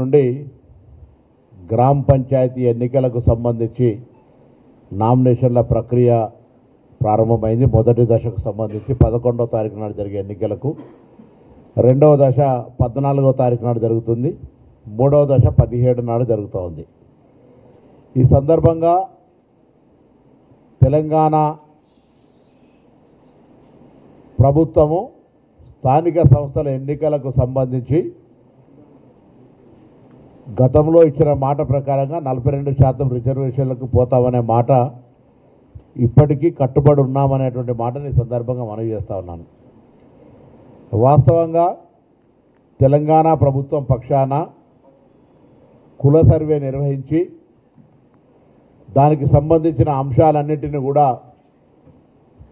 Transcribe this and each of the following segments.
నుండి గ్రామ పంచాయతీ ఎన్నికలకు సంబంధించి నామినేషన్ల ప్రక్రియ ప్రారంభమైంది. మొదటి దశకు సంబంధించి 11వ తారీఖు నాడు జరిగే ఎన్నికలకు, రెండవ దశ 14వ తారీఖు నాడు జరుగుతుంది, మూడవ దశ 17 నాడు జరుగుతూ ఉంది. ఈ సందర్భంగా తెలంగాణ ప్రభుత్వము స్థానిక సంస్థల ఎన్నికలకు సంబంధించి గతంలో ఇచ్చిన మాట ప్రకారంగా 42% రిజర్వేషన్లకు పోతామనే మాట ఇప్పటికీ కట్టుబడి ఉన్నామనేటువంటి మాటని ఈ సందర్భంగా మనవి చేస్తూ ఉన్నాను. వాస్తవంగా తెలంగాణ ప్రభుత్వం పక్షాన కుల సర్వే నిర్వహించి దానికి సంబంధించిన అంశాలన్నింటినీ కూడా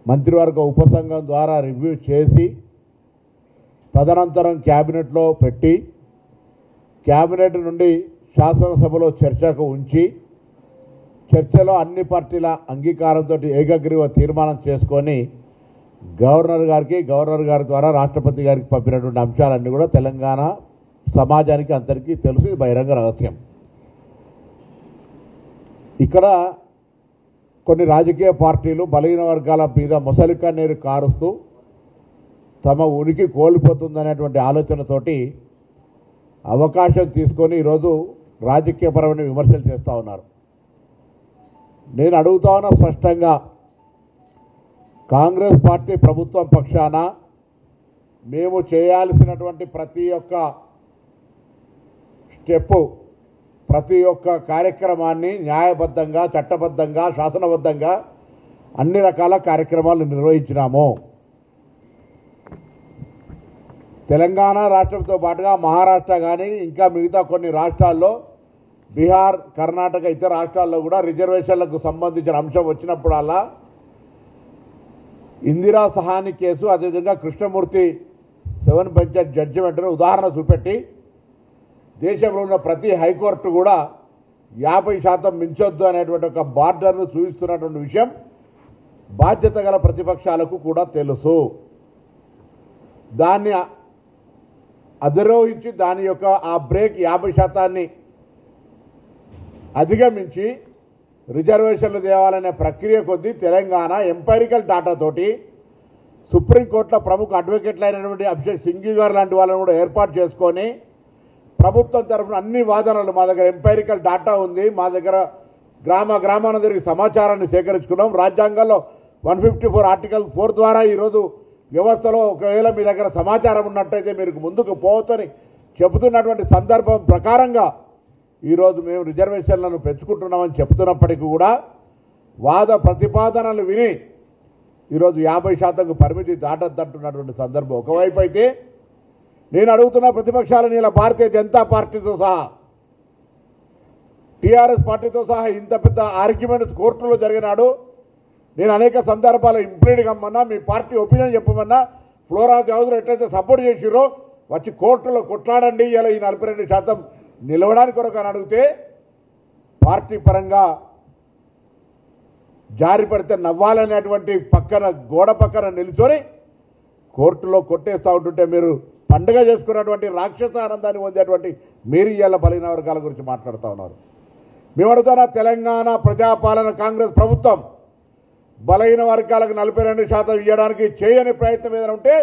మంత్రివర్గ ఉపసంఘం ద్వారా రివ్యూ చేసి తదనంతరం క్యాబినెట్లో పెట్టి క్యాబినెట్ నుండి శాసనసభలో చర్చకు ఉంచి చర్చలో అన్ని పార్టీల అంగీకారంతో ఏకగ్రీవ తీర్మానం చేసుకొని గవర్నర్ గారి ద్వారా రాష్ట్రపతి గారికి పంపినటువంటి అంశాలన్నీ కూడా తెలంగాణ సమాజానికి అందరికీ తెలుసు, ఇది బహిరంగ రహస్యం. ఇక్కడ కొన్ని రాజకీయ పార్టీలు బలహీన వర్గాల మీద మొసలి కన్నీరు కారుస్తూ తమ ఉనికి కోల్పోతుందనేటువంటి ఆలోచనతోటి అవకాశం తీసుకొని ఈరోజు రాజకీయపరమైన విమర్శలు చేస్తూ ఉన్నారు. నేను అడుగుతా ఉన్నా స్పష్టంగా, కాంగ్రెస్ పార్టీ ప్రభుత్వం పక్షాన మేము చేయాల్సినటువంటి ప్రతి ఒక్క స్టెప్పు, ప్రతి ఒక్క కార్యక్రమాన్ని న్యాయబద్ధంగా, చట్టబద్ధంగా, శాసనబద్ధంగా అన్ని రకాల కార్యక్రమాలు నిర్వహించినాము. తెలంగాణ రాష్ట్రంతో పాటుగా మహారాష్ట్ర కానీ ఇంకా మిగతా కొన్ని రాష్ట్రాల్లో, బీహార్, కర్ణాటక ఇతర రాష్ట్రాల్లో కూడా రిజర్వేషన్లకు సంబంధించిన అంశం వచ్చినప్పుడల్లా ఇందిరా సహాని కేసు, అదేవిధంగా కృష్ణమూర్తి 7 బెంచ్ జడ్జిమెంట్ను ఉదాహరణ చూపెట్టి దేశంలో ఉన్న ప్రతి హైకోర్టు కూడా 50% మించొద్దు అనేటువంటి ఒక బార్డర్ను చూపిస్తున్నటువంటి విషయం బాధ్యత గల ప్రతిపక్షాలకు కూడా తెలుసు. దాన్ని అధిరోహించి దాని యొక్క ఆ బ్రేక్ 50% అధిగమించి రిజర్వేషన్లు తేవాలనే ప్రక్రియ కొద్దీ తెలంగాణ ఎంపైరికల్ డాటాతోటి సుప్రీంకోర్టులో ప్రముఖ అడ్వకేట్లు అయినటువంటి అభిషేక్ సింఘ్వి గారు లాంటి వాళ్ళని కూడా ఏర్పాటు చేసుకొని ప్రభుత్వం తరఫున అన్ని వాదనలు, మా దగ్గర ఎంపైరికల్ డాటా ఉంది, మా దగ్గర గ్రామాన జరిగే సమాచారాన్ని సేకరించుకున్నాం, రాజ్యాంగంలో 154 ఆర్టికల్ 4 ద్వారా ఈరోజు వ్యవస్థలో ఒకవేళ మీ దగ్గర సమాచారం ఉన్నట్టయితే మీరు ముందుకు పోవచ్చని చెబుతున్నటువంటి సందర్భం ప్రకారంగా ఈరోజు మేము రిజర్వేషన్లను పెంచుకుంటున్నామని చెప్తున్నప్పటికీ కూడా వాద ప్రతిపాదనలు విని ఈరోజు 50%కు పరిమితి దాటద్దంటున్నటువంటి సందర్భం ఒకవైపు అయితే, నేను అడుగుతున్న ప్రతిపక్షాలను ఇలా భారతీయ జనతా పార్టీతో సహా, టీఆర్ఎస్ పార్టీతో సహా ఇంత పెద్ద ఆర్గ్యుమెంట్స్ కోర్టులో జరిగినాడు. నేను అనేక సందర్భాలు ఇంప్లీడ్ కమ్మన్నా, మీ పార్టీ ఒపీనియన్ చెప్పమన్నా, ఫ్లోరా చౌదరి ఎట్లయితే సపోర్ట్ చేసిరో వచ్చి కోర్టులో కొట్లాడండి, ఇలా ఈ 42% నిలవడానికి కొరకు అని అడిగితే పార్టీ పరంగా జారి పడితే నవ్వాలనేటువంటి పక్కన గోడ పక్కన నిల్చొని కోర్టులో కొట్టేస్తూ ఉంటుంటే మీరు పండుగ చేసుకున్నటువంటి రాక్షస ఆనందాన్ని పొందేటువంటి మీరు ఇవాళ బలహీన వర్గాల గురించి మాట్లాడుతూ ఉన్నారు. మేము అడుగుతున్న తెలంగాణ ప్రజాపాలన కాంగ్రెస్ ప్రభుత్వం బలహీన వర్గాలకు 42% ఇవ్వడానికి చేయని ప్రయత్నం ఏదైనా ఉంటే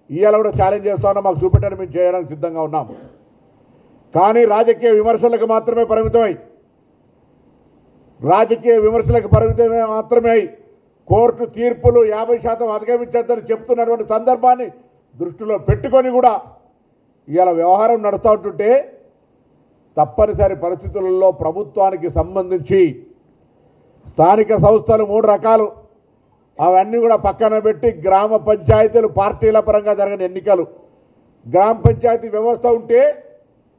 ఇవాళ కూడా ఛాలెంజ్ చేస్తా ఉన్నాం, మాకు చూపెట్టని మేము చేయడానికి సిద్ధంగా ఉన్నాం. కానీ రాజకీయ విమర్శలకు మాత్రమే పరిమితమై కోర్టు తీర్పులు 50% అధిగమించద్దని చెప్తున్నటువంటి సందర్భాన్ని దృష్టిలో పెట్టుకొని కూడా ఇవాళ వ్యవహారం నడుస్తూ ఉంటుంటే తప్పనిసరి పరిస్థితులలో ప్రభుత్వానికి సంబంధించి స్థానిక సంస్థలు 3 రకాలు, అవన్నీ కూడా పక్కన పెట్టి గ్రామ పంచాయతీలు పార్టీల పరంగా జరిగిన ఎన్నికలు, గ్రామ పంచాయతీ వ్యవస్థ ఉంటే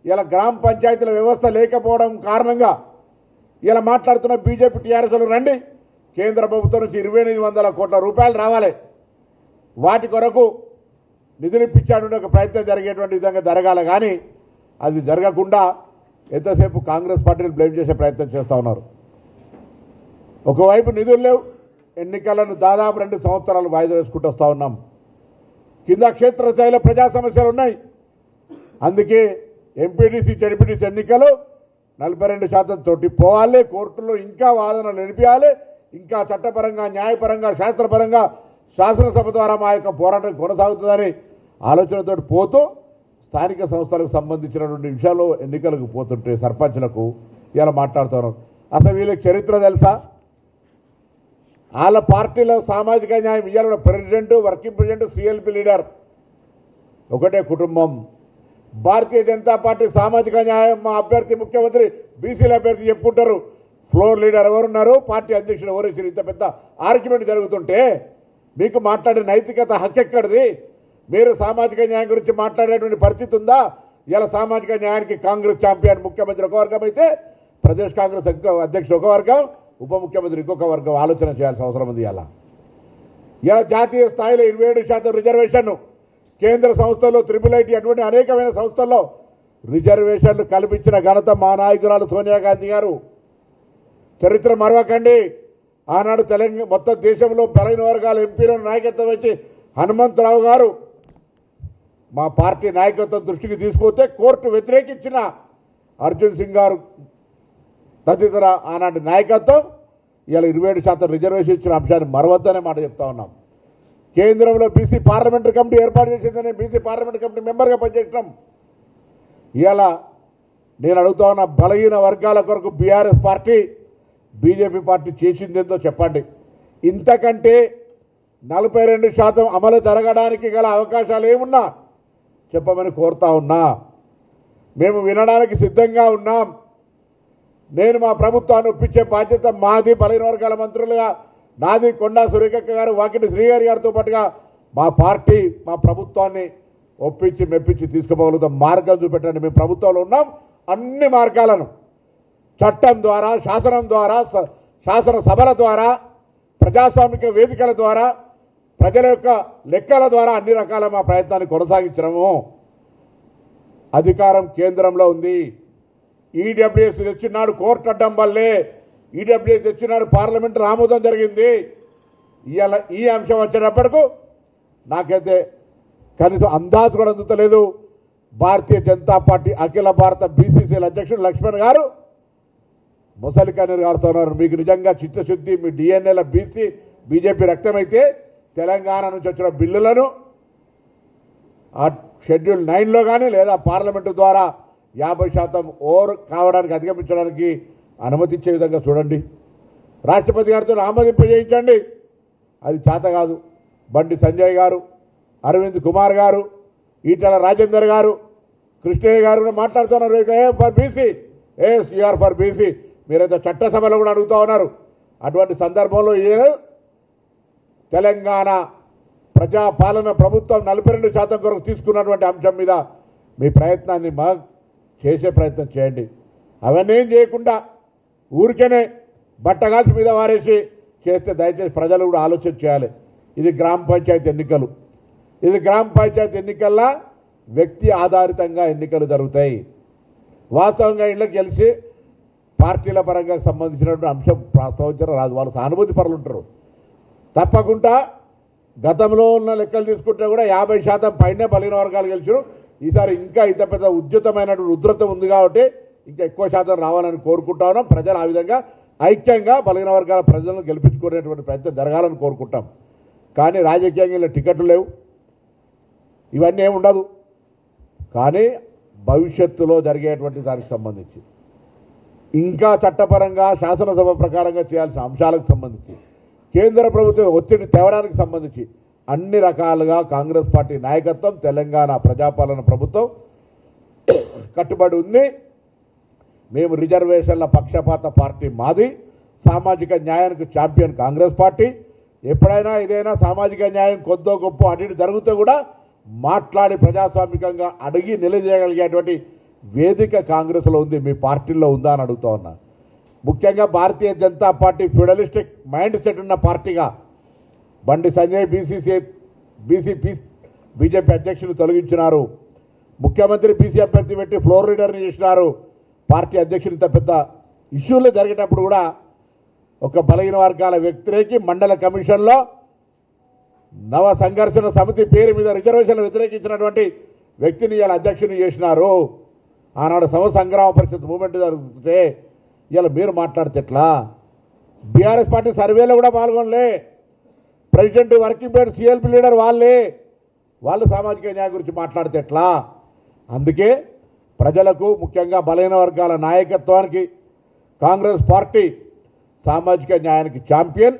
ఇలా గ్రామ పంచాయతీల వ్యవస్థ లేకపోవడం కారణంగా ఇలా మాట్లాడుతున్న బీజేపీ టీఆర్ఎస్లు రండి, కేంద్ర ప్రభుత్వం నుంచి 2800 కోట్ల రూపాయలు రావాలి, వాటి కొరకు నిధులు ఇప్పించాడు ఒక ప్రయత్నం జరిగేటువంటి విధంగా జరగాలి. కానీ అది జరగకుండా ఎంతసేపు కాంగ్రెస్ పార్టీని బ్లేమ్ చేసే ప్రయత్నం చేస్తూ ఉన్నారు. ఒకవైపు నిధులు లేవు, ఎన్నికలను దాదాపు 2 సంవత్సరాలు వాయిదా వేసుకుంటూ వస్తూ ఉన్నాం. కింద క్షేత్రస్థాయిలో ప్రజా సమస్యలు ఉన్నాయి. అందుకే ఎంపీటీసీ జడ్పీటీసీ ఎన్నికలు 42% తోటి పోవాలి. కోర్టులో ఇంకా వాదనలు నిలిపియాలి. ఇంకా చట్టపరంగా, న్యాయపరంగా, శాస్త్రపరంగా శాసనసభ ద్వారా మా యొక్క పోరాటం కొనసాగుతుందని ఆలోచనతో పోతూ స్థానిక సంస్థలకు సంబంధించినటువంటి విషయాల్లో ఎన్నికలకు పోతుంటే సర్పంచ్లకు ఇలా మాట్లాడుతున్నారు. అసలు వీళ్ళకి చరిత్ర తెలుసా? వాళ్ళ పార్టీలో సామాజిక న్యాయం ఇయ్యాల president, working president, CLP leader ఒకటే కుటుంబం. భారతీయ జనతా పార్టీ సామాజిక న్యాయం మా అభ్యర్థి ముఖ్యమంత్రి బీసీల అభ్యర్థి చెప్పుకుంటారు. ఫ్లోర్ లీడర్ ఎవరున్నారు, పార్టీ అధ్యక్షుడు ఎవరు ఇచ్చారు? ఇంత పెద్ద ఆర్గ్యుమెంట్ జరుగుతుంటే మీకు మాట్లాడే నైతికత హక్కెక్కడిది? మీరు సామాజిక న్యాయం గురించి మాట్లాడేటువంటి పరిస్థితి ఉందా? ఇలా సామాజిక న్యాయానికి కాంగ్రెస్ ఛాంపియన్ ముఖ్యమంత్రి ఒక వర్గం అయితే ప్రదేశ్ కాంగ్రెస్ అధ్యక్షుడు ఒక వర్గం, ఉప ముఖ్యమంత్రి ఇంకొక వర్గం ఆలోచన చేయాల్సిన అవసరం ఉంది. ఇలా జాతీయ స్థాయిలో 27% రిజర్వేషన్, కేంద్ర సంస్థల్లో IIIT అటువంటి అనేకమైన సంస్థల్లో రిజర్వేషన్లు కల్పించిన ఘనత మా నాయకురాలు సోనియా గాంధీ గారు. చరిత్ర మరవకండి. ఆనాడు తెలంగాణ మొత్తం దేశంలో బలైన వర్గాల ఎంపీలను నాయకత్వం వచ్చి హనుమంతరావు గారు మా పార్టీ నాయకత్వం దృష్టికి తీసుకొస్తే కోర్టు వ్యతిరేకించిన అర్జున్ సింగ్ గారు తదితర ఆనాటి నాయకత్వం ఇలా 27% రిజర్వేషన్ ఇచ్చిన అంశాన్ని మరవద్దనే మాట చెప్తా ఉన్నాం. కేంద్రంలో బీసీ పార్లమెంటరీ కమిటీ ఏర్పాటు చేసిందని బీసీ పార్లమెంటరీ కమిటీ మెంబర్గా పనిచేసినాం. ఇలా నేను అడుగుతా ఉన్న బలహీన వర్గాల కొరకు బీఆర్ఎస్ పార్టీ, బీజేపీ పార్టీ చేసిందేందో చెప్పండి. ఇంతకంటే 42% అమలు జరగడానికి గల అవకాశాలు ఏమున్నా చెప్పమని కోరుతా ఉన్నా. మేము వినడానికి సిద్ధంగా ఉన్నాం. నేను మా ప్రభుత్వాన్ని ఒప్పించే బాధ్యత మాది. బలహీన వర్గాల మంత్రులుగా నాది, కొండా సురేఖక్క గారు, వాకిటి శ్రీగారి గారితో పాటుగా మా పార్టీ మా ప్రభుత్వాన్ని ఒప్పించి మెప్పించి తీసుకోగలుగుతాం. మార్గం చూపెట్టండి. మేము ప్రభుత్వంలో ఉన్నాం. అన్ని మార్గాలను చట్టం ద్వారా, శాసనం ద్వారా, శాసనసభల ద్వారా, ప్రజాస్వామిక వేదికల ద్వారా, ప్రజల యొక్క లెక్కల ద్వారా అన్ని రకాల మా ప్రయత్నాన్ని కొనసాగించడము. అధికారం కేంద్రంలో ఉంది. ఈడబ్ల్యూఎస్ తెచ్చినాడు కోర్టు అడ్డం వల్లే. ఈడబ్ల్యూఎస్ తెచ్చినాడు పార్లమెంటు ఆమోదం జరిగింది. ఇవాళ ఈ అంశం వచ్చేటప్పటికు నాకైతే కనీసం అందాజు కూడా అందుతలేదు. భారతీయ జనతా పార్టీ అఖిల భారత బీసీసీల అధ్యక్షుడు లక్ష్మణ్ గారు ముసలి కన్నీరు గారుతో ఉన్నారు. మీకు నిజంగా చిత్తశుద్ధి, మీ డిఎన్ఏల బీజేపీ రక్తమైతే తెలంగాణ నుంచి వచ్చిన బిల్లులను ఆ షెడ్యూల్ 9లో కానీ లేదా పార్లమెంటు ద్వారా 50% ఓవర్ కావడానికి అధిగమించడానికి అనుమతించే విధంగా చూడండి. రాష్ట్రపతి గారితో ఆమోదింపజేయించండి. అది చేత కాదు. బండి సంజయ్ గారు, అరవింద్ కుమార్ గారు, ఈటల రాజేందర్ గారు, కృష్ణయ్య గారు కూడా మాట్లాడుతున్నారు. For BC, yes you are for BC. మీరైతే చట్టసభలో కూడా అడుగుతూ ఉన్నారు. అటువంటి సందర్భంలో తెలంగాణ ప్రజాపాలన ప్రభుత్వం 42% కొరకు తీసుకున్నటువంటి అంశం మీద మీ ప్రయత్నాన్ని చేసే ప్రయత్నం చేయండి. అవన్నీ ఏం చేయకుండా ఊరికేనే బట్టగాల్చి మీద వారేసి చేస్తే దయచేసి ప్రజలు కూడా ఆలోచన చేయాలి. ఇది గ్రామ పంచాయతీ ఎన్నికలు. ఇది గ్రామ పంచాయతీ ఎన్నికల్లో వ్యక్తి ఆధారితంగా ఎన్నికలు జరుగుతాయి. వాస్తవంగా ఇళ్ళకి గెలిచి పార్టీల పరంగా సంబంధించినటువంటి అంశం ప్రస్తావించడం రాదు. వాళ్ళు సానుభూతి పరులు ఉంటారు. తప్పకుండా గతంలో ఉన్న లెక్కలు తీసుకుంటే కూడా 50% పైనే బలహీన వర్గాలు గెలిచారు. ఈసారి ఇంకా ఇంత పెద్ద ఉద్యతమైనటువంటి ఉధృతం ఉంది కాబట్టి ఇంకా ఎక్కువ శాతం రావాలని కోరుకుంటా ఉన్నాం. ప్రజలు ఆ విధంగా ఐక్యంగా బలహీన వర్గాల ప్రజలను గెలిపించుకునేటువంటి ప్రయత్నం జరగాలని కోరుకుంటాం. కానీ రాజకీయంగా ఇలా టికెట్లు లేవు, ఇవన్నీ ఏమి ఉండదు. కానీ భవిష్యత్తులో జరిగేటువంటి దానికి సంబంధించి ఇంకా చట్టపరంగా శాసనసభ ప్రకారంగా చేయాల్సిన అంశాలకు సంబంధించి కేంద్ర ప్రభుత్వం ఒత్తిడి తేవడానికి సంబంధించి అన్ని రకాలుగా కాంగ్రెస్ పార్టీ నాయకత్వం, తెలంగాణ ప్రజాపాలన ప్రభుత్వం కట్టుబడి ఉంది. మేము రిజర్వేషన్ల పక్షపాత పార్టీ మాది. సామాజిక న్యాయానికి ఛాంపియన్ కాంగ్రెస్ పార్టీ. ఎప్పుడైనా ఏదైనా సామాజిక న్యాయం కొద్దో గొప్ప అటు జరుగుతూ కూడా మాట్లాడి ప్రజాస్వామికంగా అడిగి నిలదీయగలిగేటువంటి వేదిక కాంగ్రెస్లో ఉంది. మీ పార్టీలో ఉందా అని అడుగుతా ఉన్నా. ముఖ్యంగా Bharatiya Janata party feudalistic mindset ఉన్న పార్టీగా బండి సంజయ్ బీజేపీ అధ్యక్షులు తొలగించినారు. ముఖ్యమంత్రి బీసీ అభ్యర్థి పెట్టి ఫ్లోర్ లీడర్ని చేసినారు. పార్టీ అధ్యక్షులు ఇంత పెద్ద ఇష్యూలు జరిగేటప్పుడు కూడా ఒక బలహీన వర్గాల వ్యతిరేకి మండల కమిషన్లో నవ సంఘర్షణ సమితి పేరు మీద రిజర్వేషన్లు వ్యతిరేకించినటువంటి వ్యక్తిని ఇలా అధ్యక్షుని చేసినారు. ఆనాడు సంగ్రామ పరిషత్ మూవ్మెంట్ జరుగుతుంటే ఇలా మీరు మాట్లాడితే ఎట్లా? బీఆర్ఎస్ పార్టీ సర్వేలో కూడా పాల్గొనలే. President, working president, CLP leader వాళ్ళు సామాజిక న్యాయం గురించి మాట్లాడితే ఎట్లా? అందుకే ప్రజలకు, ముఖ్యంగా బలహీన వర్గాల నాయకత్వానికి కాంగ్రెస్ పార్టీ సామాజిక న్యాయానికి ఛాంపియన్.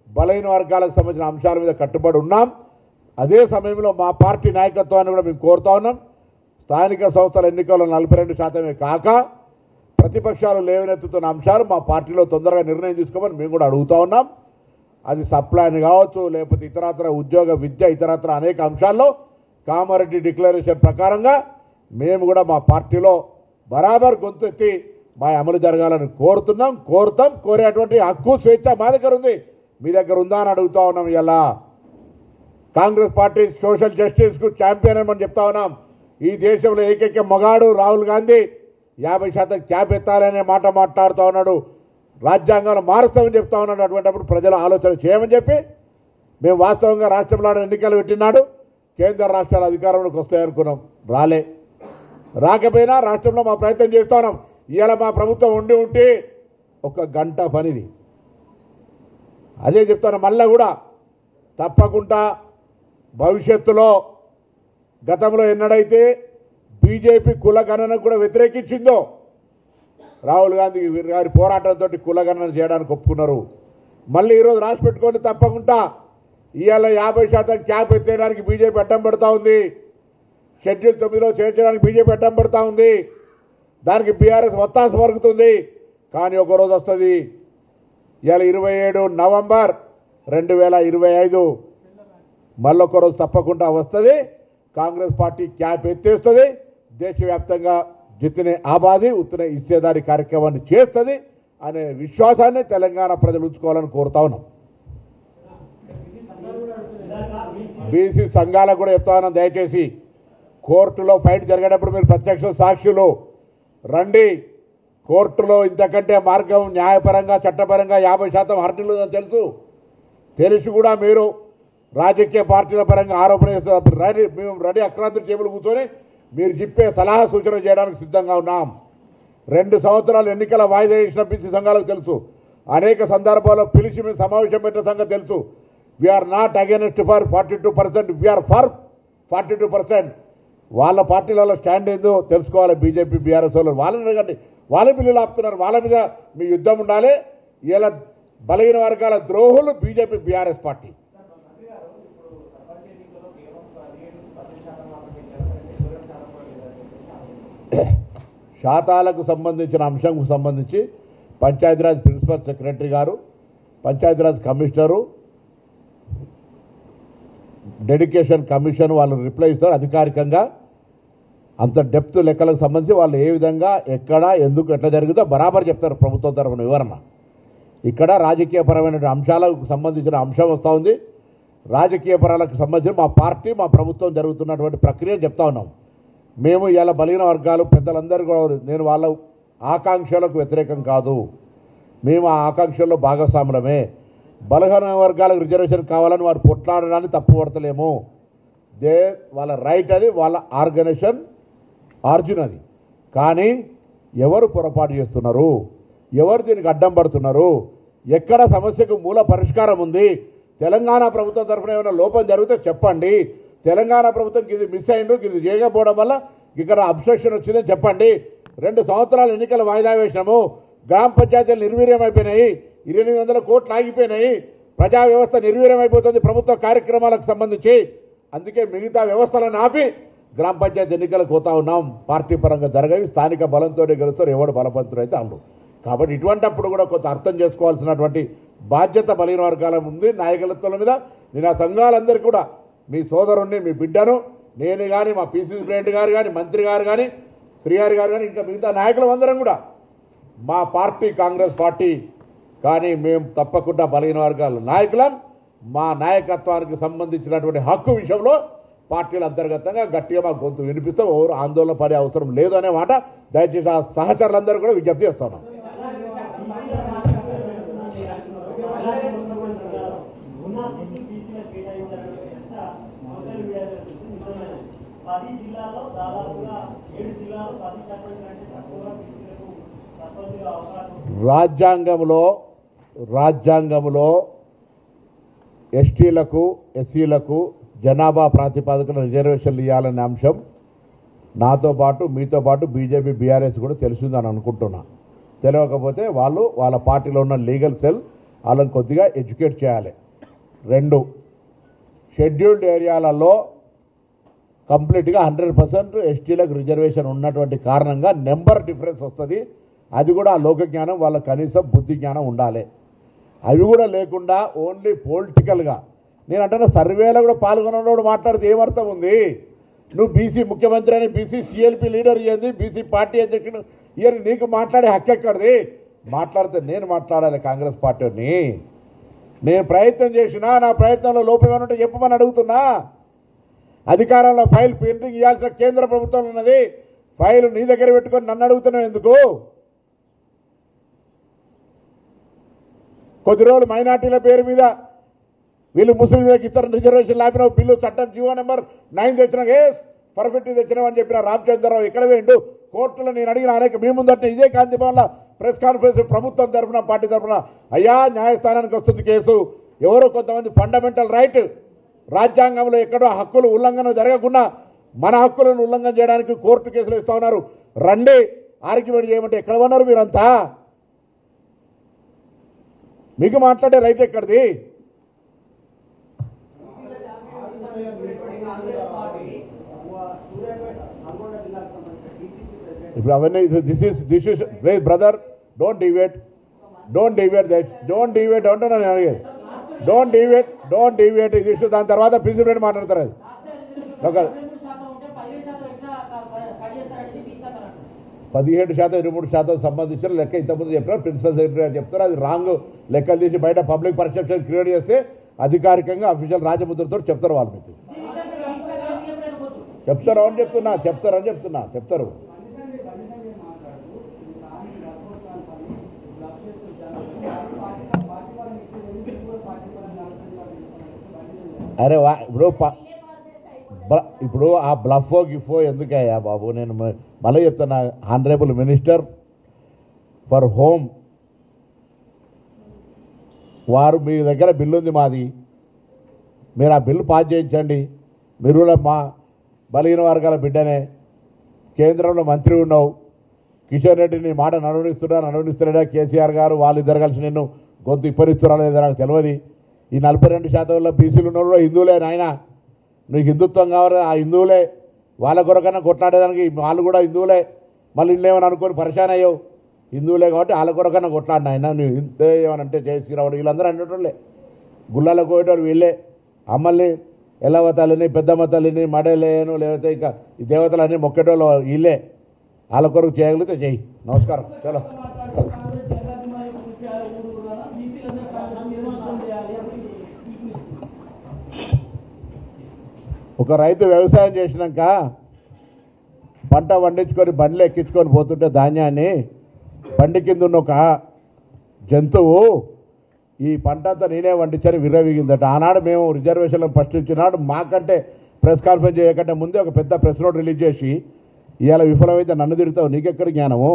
బలహీన వర్గాలకు సంబంధించిన అంశాల మీద కట్టుబడి ఉన్నాం. అదే సమయంలో మా పార్టీ నాయకత్వాన్ని కూడా మేము కోరుతా ఉన్నాం. స్థానిక సంస్థల ఎన్నికల్లో 42% కాక ప్రతిపక్షాలు లేవనెత్తుతున్న అంశాలు మా పార్టీలో తొందరగా నిర్ణయం తీసుకోమని మేము కూడా అడుగుతా ఉన్నాం. అది సప్లైని కావచ్చు, లేకపోతే ఇతరత్ర ఉద్యోగ, విద్య, ఇతరత్ర అనేక అంశాల్లో కామారెడ్డి డిక్లరేషన్ ప్రకారంగా మేము కూడా మా పార్టీలో బరాబర్ గొంతెత్తి మా అమలు జరగాలని కోరుతాం. కోరేటువంటి హక్కు, స్వేచ్ఛ మా దగ్గర ఉంది. మీ దగ్గర ఉందా అని అడుగుతా ఉన్నాం. ఇలా కాంగ్రెస్ పార్టీ సోషల్ జస్టిస్కు ఛాంపియన్ అని మనం చెప్తా ఉన్నాం. ఈ దేశంలో ఏకైక మగాడు రాహుల్ గాంధీ 50% క్యాప్ ఎత్తాలనే మాట మాట్లాడుతూ ఉన్నాడు. రాజ్యాంగాన్ని మారుస్తామని చెప్తా ఉన్నాడు. అటువంటిప్పుడు ప్రజలు ఆలోచన చేయమని చెప్పి మేము వాస్తవంగా రాష్ట్రంలో ఎన్నికలు పెట్టినాడు. కేంద్ర రాష్ట్రాల అధికారంలోకి వస్తాయనుకున్నాం, రాకపోయినా రాష్ట్రంలో మా ప్రయత్నం చేస్తా ఉన్నాం. ఇవాళ మా ప్రభుత్వం ఉంటే 1 గంట పనిది. అదే చెప్తాను, మళ్ళా కూడా తప్పకుండా భవిష్యత్తులో గతంలో ఎన్నడైతే బీజేపీ కులగణనకు కూడా వ్యతిరేకించిందో, రాహుల్ గాంధీ గారి పోరాటంతో కులగణన చేయడానికి ఒప్పుకున్నారు. మళ్ళీ ఈరోజు రాసి పెట్టుకొని తప్పకుండా ఇవాళ 50% క్యాప్ ఎత్తేయడానికి బీజేపీ అడ్డం పడుతూ ఉంది. షెడ్యూల్ 9లో చేర్చడానికి బీజేపీ అడ్డం పడుతూ ఉంది. దానికి బీఆర్ఎస్ ఒత్తాస పలుకుతుంది. కానీ ఒకరోజు వస్తుంది, ఇవాళ 27 నవంబర్ 2025 మళ్ళొక రోజు తప్పకుండా వస్తుంది. కాంగ్రెస్ పార్టీ క్యాప్ ఎత్తేస్తుంది. దేశవ్యాప్తంగా జితనే ఆబాది ఉత్తనే ఇచ్చేదారి కార్యక్రమాన్ని చేస్తుంది అనే విశ్వాసాన్ని తెలంగాణ ప్రజలు ఉంచుకోవాలని కోరుతా ఉన్నాం. బీసీ సంఘాలకు కూడా చెప్తా ఉన్నాం, దయచేసి కోర్టులో ఫైట్ జరిగేటప్పుడు మీరు ప్రత్యక్ష సాక్షులు రండి. కోర్టులో ఇంతకంటే మార్గం న్యాయపరంగా, చట్టపరంగా 50% హర్డీలు తెలిసి కూడా మీరు రాజకీయ పార్టీల పరంగా ఆరోపణ చేస్తున్నారు. మేము రెడీ, అక్రాంతి టేబుల్ కూర్చొని మీరు చెప్పే సలహా సూచన చేయడానికి సిద్ధంగా ఉన్నాం. 2 సంవత్సరాలు ఎన్నికల వాయిదా వేసిన బీసీ సంఘాలకు తెలుసు. అనేక సందర్భాల్లో పిలిచి మేము సమావేశం పెట్టిన సంగతి తెలుసు. We are not against for 42%, we are for 42%. వాళ్ళ పార్టీలలో స్టాండ్ ఏందో తెలుసుకోవాలి. బీజేపీ, బీఆర్ఎస్ వాళ్ళు వాళ్ళని అడగండి. వాళ్ళ బిల్లులు ఆపుతున్నారు. వాళ్ళ మీద మీ యుద్ధం ఉండాలి. ఇలా బలహీన వర్గాల ద్రోహులు బీజేపీ, బీఆర్ఎస్ పార్టీ. శాతాలకు సంబంధించిన అంశంకు సంబంధించి పంచాయతీరాజ్ ప్రిన్సిపల్ సెక్రటరీ గారు, పంచాయతీరాజ్ కమిషనరు, డెడికేషన్ కమిషన్ వాళ్ళు రిప్లై ఇస్తారు అధికారికంగా. అంత డెప్త్ లెక్కలకు సంబంధించి వాళ్ళు ఏ విధంగా, ఎక్కడ, ఎందుకు, ఎట్లా జరుగుతుందో బరాబర్ చెప్తారు ప్రభుత్వం తరఫున వివరణ. ఇక్కడ రాజకీయపరమైన అంశాలకు సంబంధించిన అంశం వస్తూ ఉంది. రాజకీయపరాలకు సంబంధించి మా పార్టీ, మా ప్రభుత్వం జరుగుతున్నటువంటి ప్రక్రియను చెప్తా ఉన్నాం. మేము ఇలా బలహీన వర్గాలు పెద్దలందరూ కూడా, నేను వాళ్ళ ఆకాంక్షలకు వ్యతిరేకం కాదు, మేము ఆ ఆకాంక్షల్లో భాగస్వాములమే. బలహీన వర్గాలకు రిజర్వేషన్ కావాలని వారు పొట్లాడడాన్ని తప్పుపడతలేము. వాళ్ళ రైట్, అది వాళ్ళ ఆర్గనైజేషన్ ఆర్జిన్ అది. కానీ ఎవరు పొరపాటు చేస్తున్నారు, ఎవరు దీనికి అడ్డం పడుతున్నారు, ఎక్కడ సమస్యకు మూల పరిష్కారం ఉంది, తెలంగాణ ప్రభుత్వం తరఫున ఏమైనా లోపం జరిగితే చెప్పండి. తెలంగాణ ప్రభుత్వంకి ఇది మిస్ అయిందో, ఇది చేయకపోవడం వల్ల ఇక్కడ అబ్స్ట్రక్షన్ వచ్చిందని చెప్పండి. 2 సంవత్సరాలు ఎన్నికల వాయిదా వేసినాము. గ్రామ పంచాయతీలు నిర్వీర్యమైపోయినాయి. 800 కోట్లు ఆగిపోయినాయి. ప్రజా వ్యవస్థ నిర్వీర్యమైపోతుంది ప్రభుత్వ కార్యక్రమాలకు సంబంధించి. అందుకే మిగతా వ్యవస్థలను ఆపి గ్రామ పంచాయతీ ఎన్నికలకు పోతా ఉన్నాం. పార్టీ పరంగా జరగవి, స్థానిక బలంతోనే గెలుస్తారు. ఎవడు బలవంతుడు అయితే అల్లు. కాబట్టి ఇటువంటిప్పుడు కూడా కొంత అర్థం చేసుకోవాల్సినటువంటి బాధ్యత బలహీన వర్గాల ఉంది, నాయకత్వం మీద. నేను ఆ సంఘాలందరికీ కూడా, మీ సోదరుణ్ణి, మీ బిడ్డను, నేను కానీ, మా పీసీసీ ప్రెసిడెంట్ గారు కానీ, మంత్రి గారు కానీ, శ్రీహారి గారు కానీ, ఇంకా మిగతా నాయకులందరం కూడా మా పార్టీ కాంగ్రెస్ పార్టీ. కానీ మేము తప్పకుండా బలహీన వర్గాల నాయకులం. మా నాయకత్వానికి సంబంధించినటువంటి హక్కు విషయంలో పార్టీల అంతర్గతంగా గట్టిగా మా గొంతు వినిపిస్తాం. ఎవరు ఆందోళన పడే అవసరం లేదు అనే మాట దయచేసి ఆ సహచరులందరూ కూడా విజ్ఞప్తి చేస్తున్నాం. 10 జిల్లాల్లో దాదాపుగా 7 జిల్లాల్లో 10% కంటే తక్కువగా బీసీలకు సర్పంచ్గా అవకాశం ఉంది. రాజ్యాంగంలో ఎస్టీలకు ఎస్సీలకు జనాభా ప్రాతిపదికన రిజర్వేషన్లు ఇవ్వాలనే అంశం నాతో పాటు మీతో పాటు బీజేపీ బీఆర్ఎస్ కూడా తెలిసిందని అనుకుంటున్నా. తెలియకపోతే వాళ్ళు వాళ్ళ పార్టీలో ఉన్న లీగల్ సెల్ వాళ్ళని కొద్దిగా ఎడ్యుకేట్ చేయాలి. 2, షెడ్యూల్డ్ ఏరియాలలో కంప్లీట్గా 100% ఎస్టీలకు రిజర్వేషన్ ఉన్నటువంటి కారణంగా నెంబర్ డిఫరెన్స్ వస్తుంది. అది కూడా ఆ లోక జ్ఞానం వాళ్ళ కనీసం బుద్ధి జ్ఞానం ఉండాలి. అవి కూడా లేకుండా ఓన్లీ పొలిటికల్గా నేను అంటున్నా సర్వేలో కూడా పాల్గొన్నోడు మాట్లాడితే ఏమర్థం ఉంది? నువ్వు బీసీ ముఖ్యమంత్రి అని బీసీ సిఎల్పి లీడర్ ఇయ్యింది, బీసీ పార్టీ అధ్యక్షుడు ఇయర్ నీకు మాట్లాడే హక్కు ఎక్కడిది? మాట్లాడితే నేను మాట్లాడాలి కాంగ్రెస్ పార్టీని. నేను ప్రయత్నం చేసినా నా ప్రయత్నంలో లోపం ఏమంటే చెప్పమని అడుగుతున్నా. అధికారంలో ఫైల్ పెండింగ్ ఇవ్వాల్సిన కేంద్ర ప్రభుత్వం ఉన్నది, ఫైల్ నీ దగ్గర పెట్టుకొని నన్ను అడుగుతున్నావు ఎందుకు? కొద్ది రోజులు మైనార్టీల పేరు మీద వీళ్ళు ముస్లింలకు ఇతర రిజర్వేషన్ ఆపిన బిల్లు చట్టం జీవో నెంబర్ 9 తెచ్చిన పర్ఫెక్ట్ తెచ్చినామని చెప్పిన రామచంద్రరావు ఎక్కడ వేయండు? కోర్టులో నేను అడిగిన అనేక మీ ముందట ఇదే కాంతిభవన్లో ప్రెస్ కాన్ఫరెన్స్ ప్రభుత్వం తరఫున పార్టీ తరఫున అయ్యా న్యాయస్థానానికి వస్తుంది కేసు, ఎవరో కొంతమంది ఫండమెంటల్ రైట్ రాజ్యాంగంలో ఎక్కడో హక్కులు ఉల్లంఘన జరగకుండా మన హక్కులను ఉల్లంఘన చేయడానికి కోర్టు కేసులు ఇస్తా ఉన్నారు, రండి ఆర్గ్యుమెంట్ చేయమంటే ఎక్కడ ఉన్నారు మీరంతా? మీకు మాట్లాడే రైట్ ఎక్కడిది? ఇప్పుడు అవన్నీ దిస్ ఇస్ బ్రదర్ డోంట్ డివేట్ అంటున్నా నేను అడిగేది. డోంట్ డివేట్ ఇది ఇష్యూ. దాని తర్వాత ప్రిన్సిపల్ మాట్లాడతారు. అది ఒక 17% 23% సంబంధించిన లెక్క ఇంతకుముందు చెప్పారు, ప్రిన్సిపల్ సెక్రటరీ గారు చెప్తారు. అది రాంగ్ లెక్కలు తీసి బయట పబ్లిక్ పర్సెప్షన్ క్రియేట్ చేస్తే అధికారికంగా అఫీషియల్ రాజముద్రతో చెప్తారు. వాళ్ళు మీకు చెప్తారని చెప్తారు. అరే ఇప్పుడు ఆ బ్లఫో గిఫో ఎందుకయ్యా బాబు? నేను మళ్ళీ చెప్తున్నా, హానరబుల్ మినిస్టర్ ఫర్ హోమ్ వారు మీ దగ్గర బిల్లు ఉంది మాది, మీరు ఆ బిల్లు పాస్ చేయించండి. మీరు కూడా మా బలహీన వర్గాల బిడ్డనే, కేంద్రంలో మంత్రి ఉన్నావు, కిషన్ రెడ్డిని మాట నడవనిస్తున్నాడా కేసీఆర్ గారు? వాళ్ళిద్దరు కలిసి నిన్ను గొంతు ఇప్పరిస్తున్నా లేదో నాకు తెలియదు. ఈ 42% బీసీలు ఉన్న వాళ్ళు హిందువులే నాయన, నీకు హిందుత్వం కావాలి, ఆ హిందువులే వాళ్ళ కొరకన్నా కొట్లాడేదానికి వాళ్ళు కూడా హిందువులే. మళ్ళీ ఇల్లేమని అనుకొని పరిశాన్ అయ్యావు, హిందువులే కాబట్టి వాళ్ళ కొరకన్నా కొట్లాడిన ఆయన నువ్వు ఇంతే ఏమనంటే జయశ్రీరావుడు వీళ్ళందరూ అనేటోళ్ళే. గుళ్ళలకు పోయేటోడు వీళ్ళే, అమ్మల్ని ఎల్లవ తల్లిని పెద్దమ్మ తల్లిని మడలేను లేకపోతే ఇక ఈ దేవతలన్నీ మొక్కేటోళ్ళు వీళ్ళే. వాళ్ళ కొరకు చేయగలిగితే చెయ్యి. నమస్కారం. చలో ఒక రైతు వ్యవసాయం చేసినాక పంట పండించుకొని బండ్లు ఎక్కించుకొని పోతుంటే ధాన్యాన్ని బండి కింద ఉన్న ఒక జంతువు ఈ పంట అంతా నేనే వండించని విర్రవీగిందట. ఆనాడు మేము రిజర్వేషన్లు ప్రశ్నించినాడు మాకంటే ప్రెస్ కాన్ఫరెన్స్ చేయకంటే ముందే ఒక పెద్ద ప్రెస్ నోట్ రిలీజ్ చేసి ఇవాళ విఫలమైతే నన్ను తిరుగుతావు, నీకెక్కడ జ్ఞానము?